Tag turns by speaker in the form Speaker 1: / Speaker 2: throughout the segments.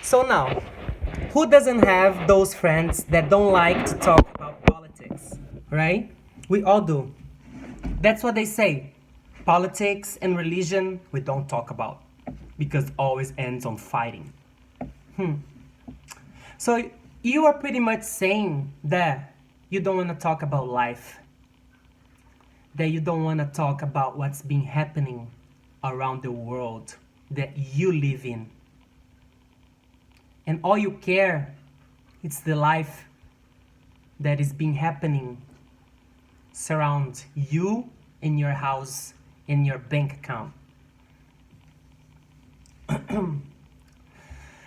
Speaker 1: So now, who doesn't have those friends that don't like to talk about politics, right? We all do. That's what they say. Politics and religion, we don't talk about because it always ends on fighting. So you are pretty much saying that you don't want to talk about life, that you don't want to talk about what's been happening around the world that you live in. And all you care it's the life that is been happening surround you in your house, in your bank account.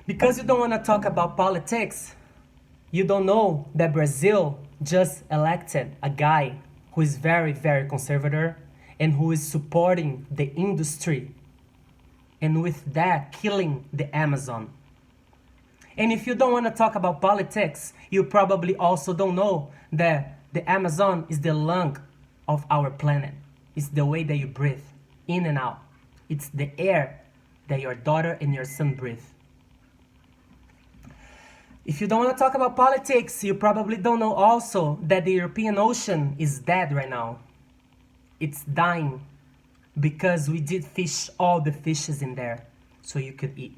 Speaker 1: Because you don't want to talk about politics, you don't know that Brazil just elected a guy who is very, very conservative and who is supporting the industry and with that killing the Amazon. And if you don't want to talk about politics, you probably also don't know that the Amazon is the lung of our planet. It's the way that you breathe in and out. It's the air that your daughter and your son breathe. If you don't want to talk about politics, you probably don't know also that the European Ocean is dead right now. It's dying because we did fish all the fishes in there so you could eat.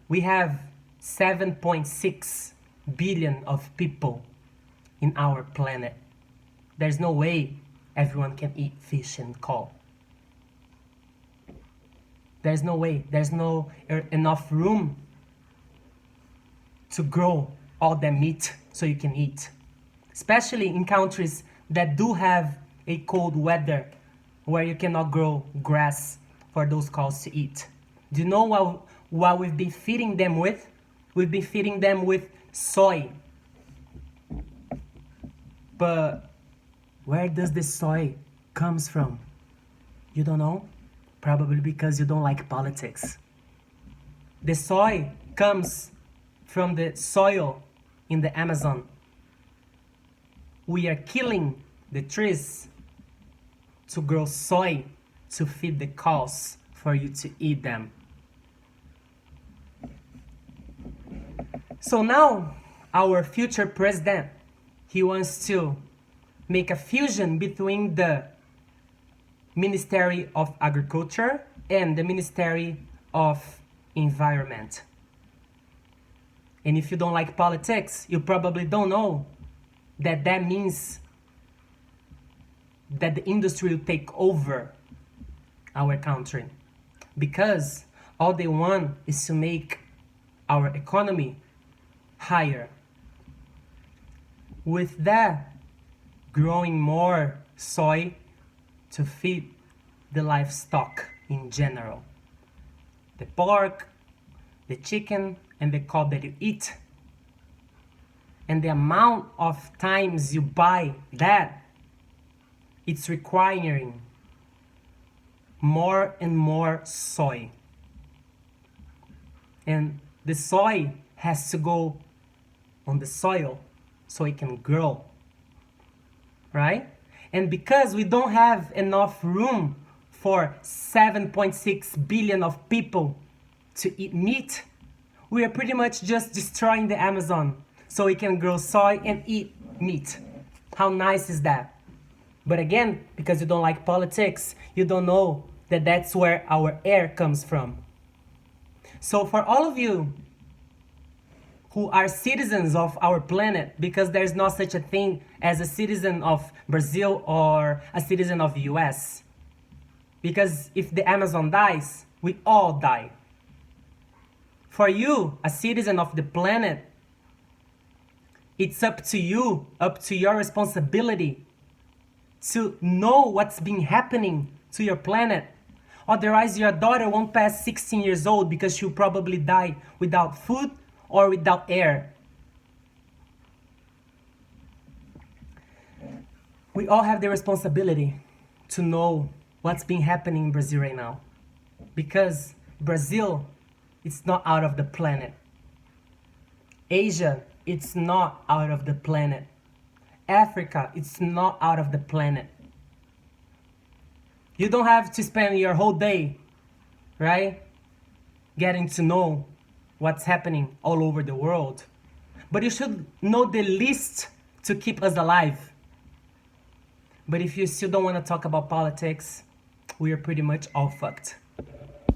Speaker 1: We have 7.6 billion of people in our planet. There's no way everyone can eat fish and coal. There's no way. There's no enough room to grow all the meat so you can eat. Especially in countries that do have a cold weather where you cannot grow grass for those cows to eat. Do you know what we've been feeding them with? We've been feeding them with soy. But where does this soy comes from? You don't know? Probably because you don't like politics. The soy comes from the soil in the Amazon. We are killing the trees to grow soy to feed the cows for you to eat them. So now our future president, he wants to make a fusion between the Ministry of Agriculture and the Ministry of Environment. And if you don't like politics, you probably don't know that that means that the industry will take over our country. Because all they want is to make our economy higher. With that, growing more soy to feed the livestock in general. The pork, the chicken, and the cow that you eat. And the amount of times you buy that, it's requiring more and more soy. And the soy has to go on the soil so it can grow, right? And because we don't have enough room for 7.6 billion of people to eat meat, we are pretty much just destroying the Amazon so we can grow soy and eat meat. How nice is that? But again, because you don't like politics, you don't know that that's where our air comes from. So for all of you who are citizens of our planet, because there's not such a thing as a citizen of Brazil or a citizen of the US. Because if the Amazon dies, we all die. For you, a citizen of the planet, it's up to you, up to your responsibility to know what's been happening to your planet. Otherwise, your daughter won't pass 16 years old because she'll probably die without food or without air. We all have the responsibility to know what's been happening in Brazil right now. Because Brazil, it's not out of the planet. Asia, it's not out of the planet. Africa, it's not out of the planet. You don't have to spend your whole day right? Getting to know what's happening all over the world. But you should know the least to keep us alive. But if you still don't want to talk about politics, we are pretty much all fucked.